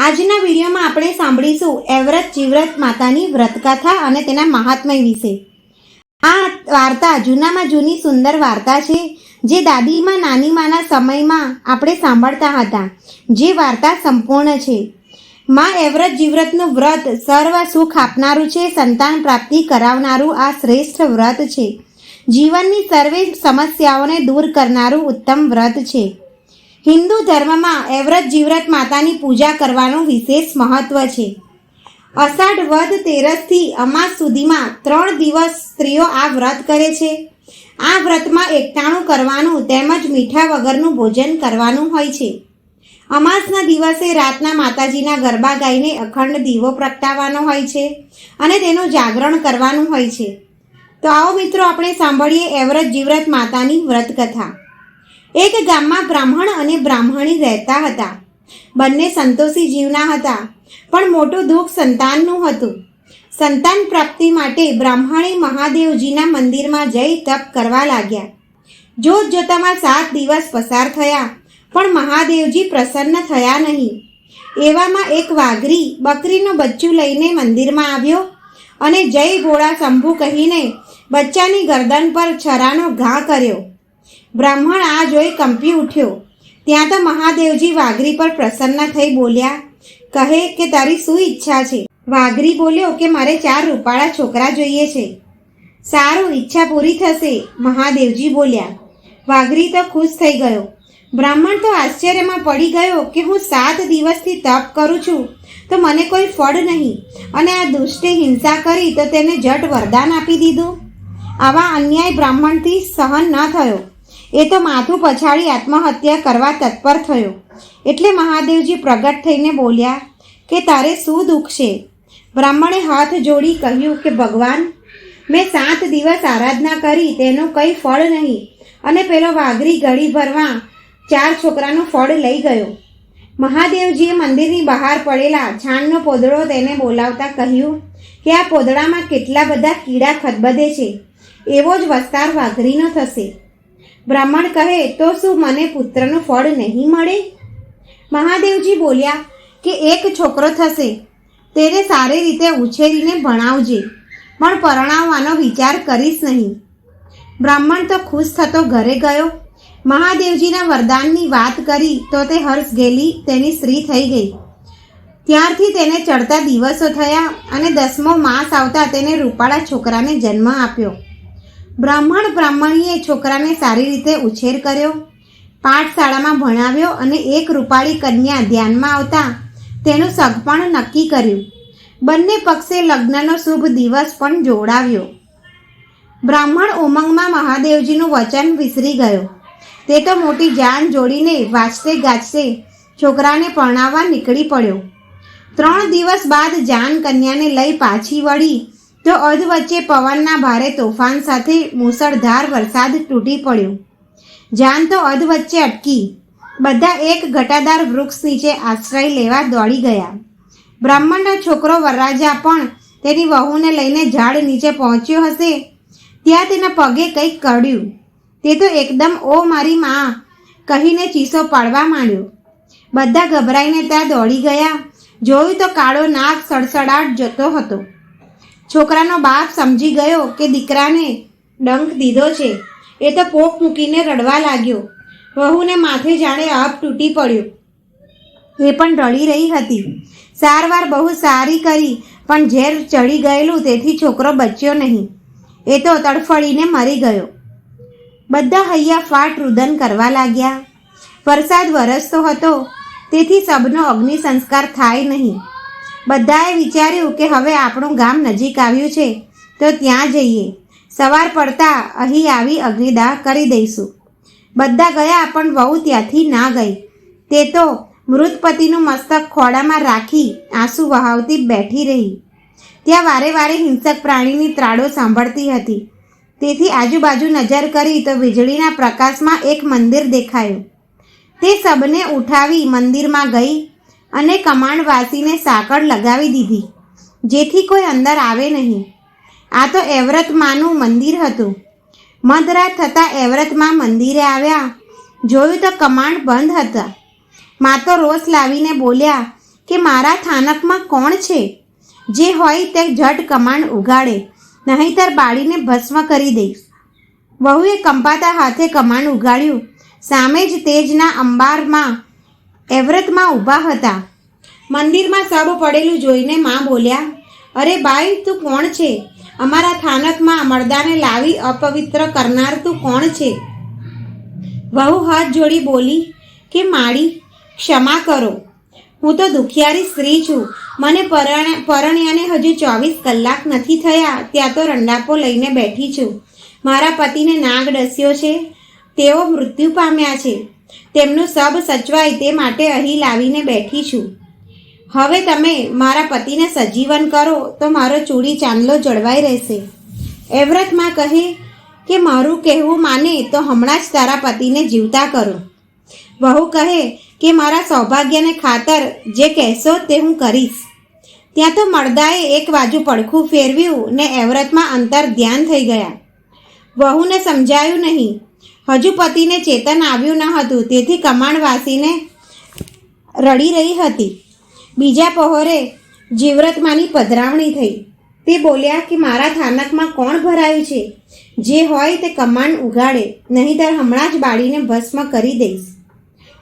આજના વિડીયોમાં આપણે સાંભળીશું એવ્રત જીવ્રત માતાની વ્રતકથા અને તેના મહાત્મય વિશે। આ વાર્તા જૂનામાં જૂની સુંદર વાર્તા છે, જે દાદીમાં નાનીમાના સમયમાં આપણે સાંભળતા હતા। જે વાર્તા સંપૂર્ણ છે। માં એવ્રત જીવ્રતનું વ્રત સર્વ સુખ આપનારું છે, સંતાન પ્રાપ્તિ કરાવનારું આ શ્રેષ્ઠ વ્રત છે। જીવનની સર્વે સમસ્યાઓને દૂર કરનારું ઉત્તમ વ્રત છે। હિન્દુ ધર્મમાં એવ્રત જીવ્રત માતાની પૂજા કરવાનું વિશેષ મહત્વ છે। અષાઢ વદ તેરસથી અમાસ સુધીમાં 3 દિવસ સ્ત્રીઓ આ વ્રત કરે છે। આ વ્રતમાં એકટાણું કરવાનું તેમજ મીઠા વગરનું ભોજન કરવાનું હોય છે। અમાસના દિવસે રાતના માતાજીના ગરબા ગાઈને અખંડ દીવો પ્રગટાવવાનો હોય છે અને તેનું જાગરણ કરવાનું હોય છે। તો આવો મિત્રો, આપણે સાંભળીએ એવ્રત જીવ્રત માતાની વ્રત કથા। એક ગામમાં બ્રાહ્મણ અને બ્રાહ્મણી રહેતા હતા। બંને સંતોષી જીવના હતા, પણ મોટું દુઃખ સંતાનનું હતું। સંતાન પ્રાપ્તિ માટે બ્રાહ્મણે મહાદેવજીના મંદિરમાં જઈ તપ કરવા લાગ્યા। જોત જોતામાં 7 દિવસ પસાર થયા, પણ મહાદેવજી પ્રસન્ન થયા નહીં। એવામાં એક વાઘરી બકરીનું બચ્ચું લઈને મંદિરમાં આવ્યો અને જય ભોળા શંભુ કહીને બચ્ચાની ગરદન પર છરાનો ઘા કર્યો। બ્રાહ્મણ આ જોઈ કંપી ઉઠ્યો। ત્યાં તો મહાદેવજી વાઘરી પર પ્રસન્ન થઈ બોલ્યા, કહે કે તારી શું ઈચ્છા છે? વાઘરી બોલ્યો કે મારે 4 રૂપાળા છોકરા જોઈએ છે। સારું, ઈચ્છા પૂરી થશે, મહાદેવજી બોલ્યા। વાઘરી તો ખુશ થઈ ગયો। બ્રાહ્મણ તો આશ્ચર્યમાં પડી ગયો કે હું 7 દિવસથી તપ કરું છું તો મને કોઈ ફળ નહીં, અને આ દુષ્ટે હિંસા કરી તો તેને જટ વરદાન આપી દીધું। આવા અન્યાય બ્રાહ્મણથી સહન ન થયો। એ તો માથું પછાડી આત્મહત્યા કરવા તત્પર થયો। એટલે મહાદેવજી પ્રગટ થઈને બોલ્યા કે તારે શું દુઃખ છે? બ્રાહ્મણે હાથ જોડી કહ્યું કે ભગવાન, મેં 7 દિવસ આરાધના કરી, તેનું કંઈ ફળ નહીં, અને પેલો વાઘરી ઘડી ભરમાં 4 છોકરાનું ફળ લઈ ગયો। મહાદેવજીએ મંદિરની બહાર પડેલા છાણનો પોદળો તેને બોલાવતા કહ્યું કે આ પોદળામાં કેટલા બધા કીડા ખદબદે છે, એવો જ વસ્તાર વાઘરીનો થશે। બ્રાહ્મણ કહે, તો શું મને પુત્રનું ફળ નહીં મળે? મહાદેવજી બોલ્યા કે 1 છોકરો થશે, તેને સારી રીતે ઉછેરીને ભણાવજે, પણ પરણાવવાનો વિચાર કરીશ નહીં। બ્રાહ્મણ તો ખુશ થતો ઘરે ગયો। મહાદેવજીના વરદાનની વાત કરી તો તે હર્ષ ગેલી તેની સ્ત્રી થઈ ગઈ। ત્યારથી તેને ચડતા દિવસો થયા અને 10મો માસ આવતા તેને રૂપાળા છોકરાને જન્મ આપ્યો। બ્રાહ્મણીએ છોકરાને સારી રીતે ઉછેર કર્યો, પાઠશાળામાં ભણાવ્યો અને એક રૂપાળી કન્યા ધ્યાનમાં આવતા તેનું સગપણ નક્કી કર્યું। બંને પક્ષે લગ્નનો શુભ દિવસ પણ જોડાવ્યો। બ્રાહ્મણ ઉમંગમાં મહાદેવજીનું વચન વિસરી ગયો। તે તો મોટી જાન જોડીને વાંચતે ગાજતે છોકરાને પરણાવવા નીકળી પડ્યો। 3 દિવસ બાદ જાન કન્યાને લઈ પાછી વળી તો અધવચ્ચે પવનના ભારે તોફાન સાથે મુસળધાર વરસાદ તૂટી પડ્યો। જાન તો અધવચ્ચે અટકી। બધા એક ઘટાદાર વૃક્ષ નીચે આશ્રય લેવા દોડી ગયા। બ્રાહ્મણનો છોકરો વરરાજા પણ તેની વહુને લઈને ઝાડ નીચે પહોંચ્યો હશે ત્યાં તેના પગે કંઈક કડ્યું। તે તો એકદમ ઓ મારી માં કહીને ચીસો પાડવા માંડ્યો। બધા ગભરાઈને ત્યાં દોડી ગયા। જોયું તો કાળો નાગ સડસડાટ જતો હતો। છોકરાનો બાપ સમજી ગયો કે દીકરાને ડંખ દીધો છે। એ તો પોક મૂકીને રડવા લાગ્યો। વહુને માથે જાણે આપ તૂટી પડ્યો। એ પણ રડી રહી હતી। સારવાર બહુ સારી કરી, પણ ઝેર ચડી ગયેલું તેથી છોકરો બચ્યો નહીં। એ તો તડફડીને મરી ગયો। બધા હૈયા ફાટ રુદન કરવા લાગ્યા। વરસાદ વરસતો હતો તેથી સબનો અગ્નિ સંસ્કાર થાય નહીં। બધાએ વિચાર્યું કે હવે આપણું ગામ નજીક આવ્યું છે તો ત્યાં જઈએ, સવાર પડતા અહીં આવી અગ્નિદાહ કરી દઈશું। બધા ગયા, પણ વહુ ત્યાંથી ના ગઈ। તે તો મૃત પતિનું મસ્તક ખોળામાં રાખી આંસુ વહાવતી બેઠી રહી। ત્યાં વારે વારે હિંસક પ્રાણીની ત્રાડો સાંભળતી હતી, તેથી આજુબાજુ નજર કરી તો વીજળીના પ્રકાશમાં એક મંદિર દેખાયું। તે સબને ઉઠાવી મંદિરમાં ગઈ અને કમાણવાસીને સાંકળ લગાવી દીધી, જેથી કોઈ અંદર આવે નહીં। આ તો એવ્રતમાનું મંદિર હતું। મધરાત થતાં એવ્રતમાં મંદિરે આવ્યા। જોયું તો કમાણ બંધ હતા। મા તો રોષ લાવીને બોલ્યા કે મારા થાનકમાં કોણ છે? જે હોય તે ઝટ કમાન ઉગાડે, નહીંતર બાળીને ભસ્મ કરી દઈશ. વહુએ કંપાતા હાથે કમાન ઉગાડ્યું. સામે જ તેજના અંબારમાં એવ્રતમાં ઊભા હતા. મંદિરમાં સબ પડેલું જોઈને માં બોલ્યા, અરે બાઈ, તું કોણ છે? અમારા થાનકમાં મર્દાને લાવી અપવિત્ર કરનાર તું કોણ છે? વહુ હાથ જોડી બોલી કે માડી, ક્ષમા કરો. હું તો દુખિયારી સ્ત્રી છું. મને પરણ્યાને હજુ 24 કલાક નથી થયા, ત્યાં તો રંડાપો લઈને બેઠી છું. મારા પતિને નાગ ડસ્યો છે. તેઓ મૃત્યુ પામ્યા છે. તેમનું સબ સચવાય તે માટે અહીં લાવીને બેઠી છું. હવે તમે મારા પતિને સજીવન કરો તો મારો ચૂડી ચાંદલો જળવાઈ રહેશે. એવ્રતમાં કહે કે મારું કહેવું માને તો હમણાં જ તારા પતિને જીવતા કરો. વહુ કહે કે મારા સૌભાગ્યને ખાતર જે કહેશો તે હું કરીશ. ત્યાં તો મર્દાએ એક બાજુ પડખું ફેરવ્યું ને એવ્રતમાં અંતર ધ્યાન થઈ ગયા. વહુને સમજાયું નહીં. હજુ પતિને ચેતન આવ્યું ન હતું, તેથી કમાણ વાસીને રડી રહી હતી. બીજા પહોરે જીવ્રતમાંની પધરામણી થઈ. તે બોલ્યા કે મારા થાનકમાં કોણ ભરાયું છે? જે હોય તે કમાન ઉગાડે, નહીંતર હમણાં જ બાળીને ભસ્મ કરી દઈશ.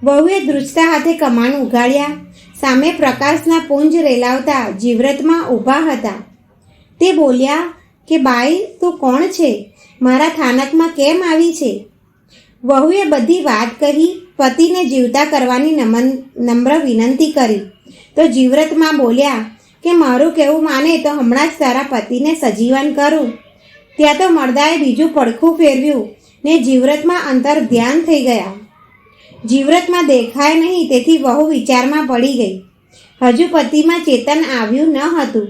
વહુએ ધ્રુજતા હાથે કમાન ઉગાડ્યા. સામે પ્રકાશના પુંજ રેલાવતા જીવ્રતમાં ઊભા હતા. તે બોલ્યા કે બાઈ, તું કોણ છે? મારા થાનકમાં કેમ આવી છે? વહુએ બધી વાત કહી. પતિને જીવતા કરવાની નમ્ર વિનંતી કરી તો જીવ્રતમાં બોલ્યા કે મારું કહેવું માને તો હમણાં જ તારા પતિને સજીવન કરું. ત્યાં તો મર્દાએ બીજું પડખું ફેરવ્યું ને જીવ્રતમાં અંતર ધ્યાન થઈ ગયા. જીવ્રતમાં દેખાય નહીં, તેથી વહુ વિચારમાં પડી ગઈ. હજુ પતિમાં ચેતન આવ્યું ન હતું,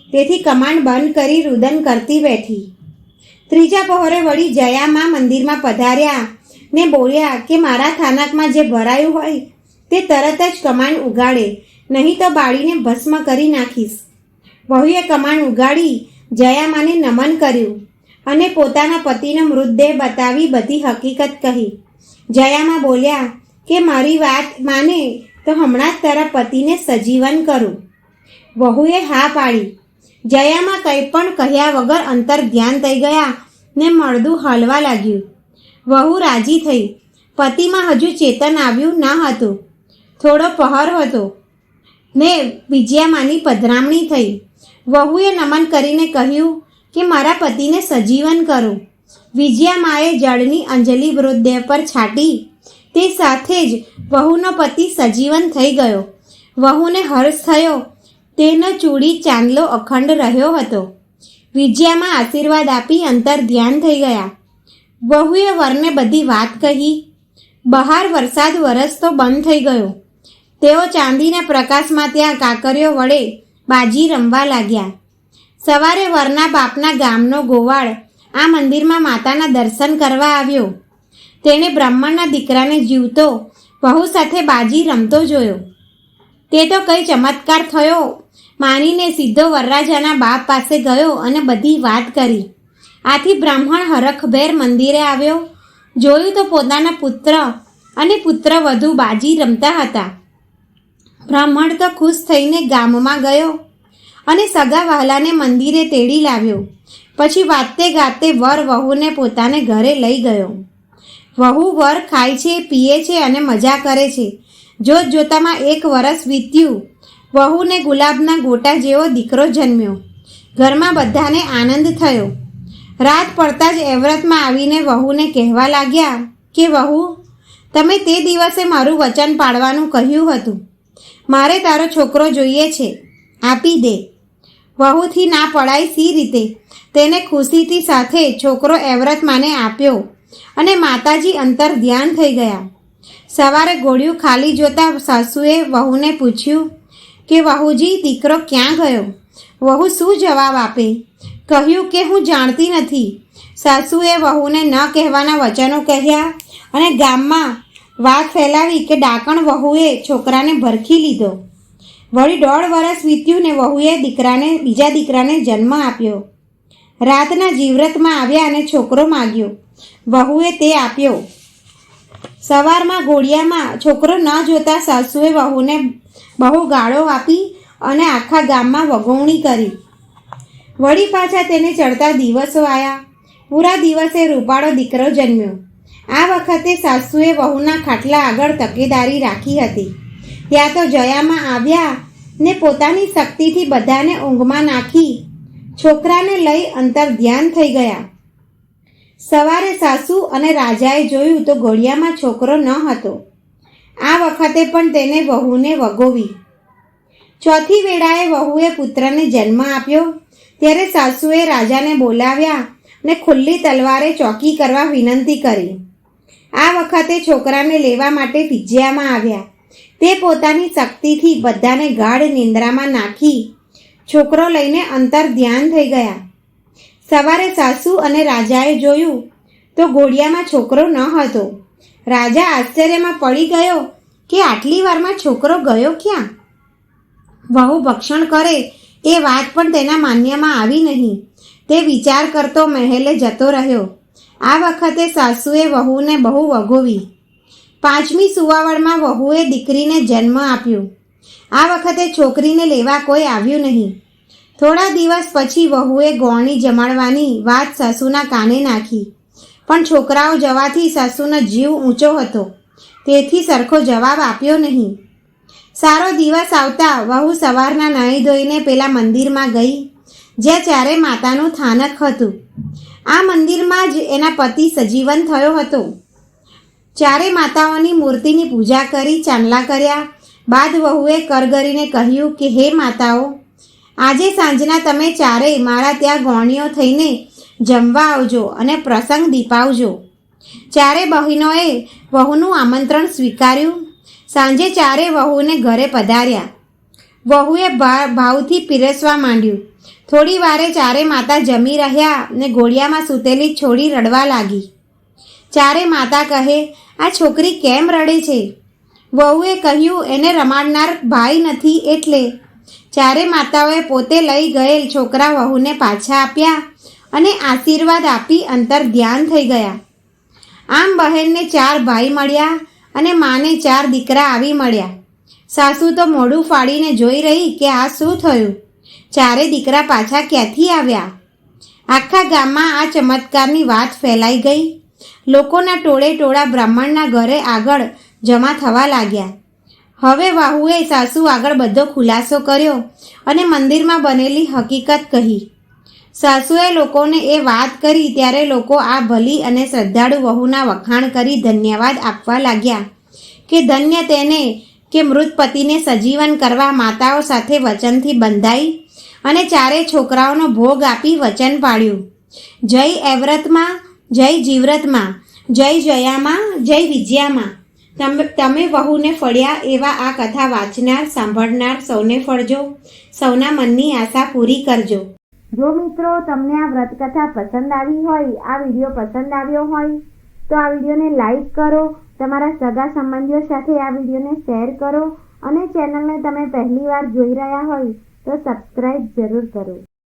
તેથી કમાન બંધ કરી રુદન કરતી બેઠી. ત્રીજા પહોરે વળી જયામાં મંદિરમાં પધાર્યા ને બોલ્યા કે મારા થાનકમાં જે ભરાયું હોય તે તરત જ કમાન ઉગાડે, નહીં તો બાળીને ભસ્મ કરી નાખીશ. વહુએ કમાન ઉગાડી જયામાને નમન કર્યું અને પોતાના પતિનો મૃતદેહ બતાવી બધી હકીકત કહી. જયામાં બોલ્યા કે મારી વાત માને તો હમણાં જ તારા પતિને સજીવન કરું. વહુએ હા પાડી. જયામાં કંઈ પણ કહ્યા વગર અંતર ધ્યાન થઈ ગયા ને મળદું હલવા લાગ્યું. વહુ રાજી થઈ. પતિમાં હજુ ચેતન આવ્યું ન હતું. થોડો પહર હતો ને વિજયામાની પધરામણી થઈ. વહુએ નમન કરીને કહ્યું કે મારા પતિને સજીવન કરો. વિજયામાએ જળની અંજલિ મૃતદેહ પર છાંટી. તે સાથે જ વહુનો પતિ સજીવન થઈ ગયો. વહુને હર્ષ થયો. તેનો ચૂડી ચાંદલો અખંડ રહ્યો હતો. વિજયામાં આશીર્વાદ આપી અંતર ધ્યાન થઈ ગયા. વહુએ વરને બધી વાત કહી. બહાર વરસાદ વરસતો બંધ થઈ ગયો. તેઓ ચાંદીના પ્રકાશમાં ત્યાં કાંકરીઓ વડે બાજી રમવા લાગ્યા. સવારે વરના બાપના ગામનો ગોવાળ આ મંદિરમાં માતાના દર્શન કરવા આવ્યો. તેણે બ્રાહ્મણના દીકરાને જીવતો વહુ સાથે બાજી રમતો જોયો. તે તો કઈ ચમત્કાર થયો માનીને સીધો વરરાજાના બાપ પાસે ગયો અને બધી વાત કરી. આથી બ્રાહ્મણ હરખભેર મંદિરે આવ્યો. જોયું તો પોતાના પુત્ર અને પુત્રવધુ બાજી રમતા હતા. બ્રાહ્મણ તો ખુશ થઈને ગામમાં ગયો અને સગા વહાલાને મંદિરે તેડી લાવ્યો. પછી વાતે ગાતે વર વહુને પોતાને ઘરે લઈ ગયો. વહુ વર ખાય છે, પીએ છે અને મજા કરે છે. જોત જોતામાં 1 વર્ષ વીત્યું. વહુને ગુલાબના ગોટા જેવો દીકરો જન્મ્યો. ઘરમાં બધાને આનંદ થયો. રાત પડતા જ એવ્રતમાં આવીને વહુને કહેવા લાગ્યા કે વહુ, તમે તે દિવસે મારું વચન પાળવાનું કહ્યું હતું. મારે તારો છોકરો જોઈએ છે, આપી દે. વહુથી ના પડાય સી રીતે. તેને ખુશીથી સાથે છોકરો એવ્રતમાને આપ્યો અને માતાજી અંતર ધ્યાન થઈ ગયા. સવારે ગોળિયું ખાલી જોતા સાસુએ વહુને પૂછ્યું કે વહુજી, દીકરો ક્યાં ગયો? વહુ શું જવાબ આપે? કહ્યું કે હું જાણતી નથી. સાસુએ વહુને ન કહેવાના વચનો કહ્યા અને ગામમાં વાત ફેલાવી કે ડાકણ વહુએ છોકરાને ભરખી લીધો. વળી 1.5 વર્ષ વીત્યું ને વહુએ બીજા દીકરાને જન્મ આપ્યો. રાતના જીવ્રતમાં આવ્યા અને છોકરો માગ્યો. વહુએ તે આપ્યો. સવારમાં ઘોડિયામાં છોકરો ન જોતા સાસુએ વહુને બહુ ગાળો આપી અને આખા ગામમાં વગોવણી કરી. વળી પાછા તેને ચડતા દિવસો આવ્યા. પૂરા દિવસે રૂપાળો દીકરો જન્મ્યો. આ વખતે સાસુએ વહુના ખાટલા આગળ તકેદારી રાખી હતી. ત્યાં તો જયામાં આવ્યા ને પોતાની શક્તિથી બધાને ઊંઘમાં નાખી છોકરાને લઈ અંતર ધ્યાન થઈ ગયા. સવારે સાસુ અને રાજાએ જોયું તો ઘોડિયામાં છોકરો ન હતો. આ વખતે પણ તેને વહુને વગોવી. ચોથી વેળાએ વહુએ પુત્રને જન્મ આપ્યો ત્યારે સાસુએ રાજાને બોલાવ્યા ને ખુલ્લી તલવારે ચોકી કરવા વિનંતી કરી. આ વખતે છોકરાને લેવા માટે વિજ્યામાં આવ્યા. તે પોતાની શક્તિથી બધાને ગાઢ નિંદ્રામાં નાખી છોકરો લઈને અંતર ધ્યાન થઈ ગયા. સવારે સાસુ અને રાજાએ જોયું તો ઘોડિયામાં છોકરો ન હતો. રાજા આશ્ચર્યમાં પડી ગયો કે આટલી વારમાં છોકરો ગયો ક્યાં? વહુ ભક્ષણ કરે એ વાત પણ તેના માન્યમાં આવી નહીં. તે વિચાર કરતો મહેલે જતો રહ્યો. આ વખતે સાસુએ વહુને બહુ વગોવી. 5મી સુવાવડમાં વહુએ દીકરીને જન્મ આપ્યો. આ વખતે છોકરીને લેવા કોઈ આવ્યું નહીં. થોડા દિવસ પછી વહુએ ગોળણી જમાડવાની વાત સાસુના કાને નાખી. પણ છોકરાઓ જવાથી સાસુનો જીવ ઊંચો હતો, તેથી સરખો જવાબ આપ્યો નહીં. સારો દિવસ આવતા વહુ સવારના નાહી ધોઈને પેલા મંદિરમાં ગઈ જ્યાં ચારે માતાનું થાનક હતું. આ મંદિરમાં જ એના પતિ સજીવન થયો હતો. ચારે માતાઓની મૂર્તિની પૂજા કરી ચાંદલા કર્યા બાદ વહુએ કરગરીને કહ્યું કે હે માતાઓ, આજે સાંજના તમે ચારેય મારા ત્યાં ગોણીઓ થઈને જમવા આવજો અને પ્રસંગ દીપાવજો. ચારે બહેનોએ વહુનું આમંત્રણ સ્વીકાર્યું. સાંજે ચારે વહુને ઘરે પધાર્યા. વહુએ ભાવથી પીરસવા માંડ્યું. થોડી વારે ચારે માતા જમી રહ્યા ને ઘોડિયામાં સૂતેલી છોડી રડવા લાગી. ચારે માતા કહે, આ છોકરી કેમ રડે છે? વહુએ કહ્યું, એને રમાડનાર ભાઈ નથી એટલે. ચારે માતાઓએ પોતે લઈ ગયેલ છોકરા વહુને પાછા આપ્યા અને આશીર્વાદ આપી અંતર ધ્યાન થઈ ગયા. આમ બહેનને 4 ભાઈ મળ્યા અને માને 4 દીકરા આવી મળ્યા. સાસુ તો મોઢું ફાડીને જોઈ રહી કે આ શું થયું? ચારે દીકરા પાછા ક્યાંથી આવ્યા? આખા ગામમાં આ ચમત્કારની વાત ફેલાઈ ગઈ. લોકોના ટોળે ટોળા બ્રાહ્મણના ઘરે આગળ જમા થવા લાગ્યા. હવે વહુએ સાસુ આગળ બધો ખુલાસો કર્યો અને મંદિરમાં બનેલી હકીકત કહી. સાસુએ લોકોને એ વાત કરી ત્યારે લોકો આ ભલી અને શ્રદ્ધાળુ વહુના વખાણ કરી ધન્યવાદ આપવા લાગ્યા કે ધન્ય તેને કે મૃત પતિને સજીવન કરવા માતાઓ સાથે વચનથી બંધાઈ અને ચારે છોકરાઓનો ભોગ આપી વચન પાડ્યું. જય એવ્રતમાં, જય જીવ્રતમાં, જય જયામાં, જય વિજયામાં. તમે વહુને ફળ્યા એવા આ કથા વાંચનાર સાંભળનાર સૌને ફળજો. સૌના મનની આશા પૂરી કરજો. જો મિત્રો તમને આ વ્રતકથા પસંદ આવી હોય, આ વિડીયો પસંદ આવ્યો હોય તો આ વિડીયોને લાઈક કરો, તમારા સગા સંબંધીઓ સાથે આ વિડીયોને શેર કરો અને ચેનલને તમે પહેલીવાર જોઈ રહ્યા હોય તો સબસ્ક્રાઈબ જરૂર કરો.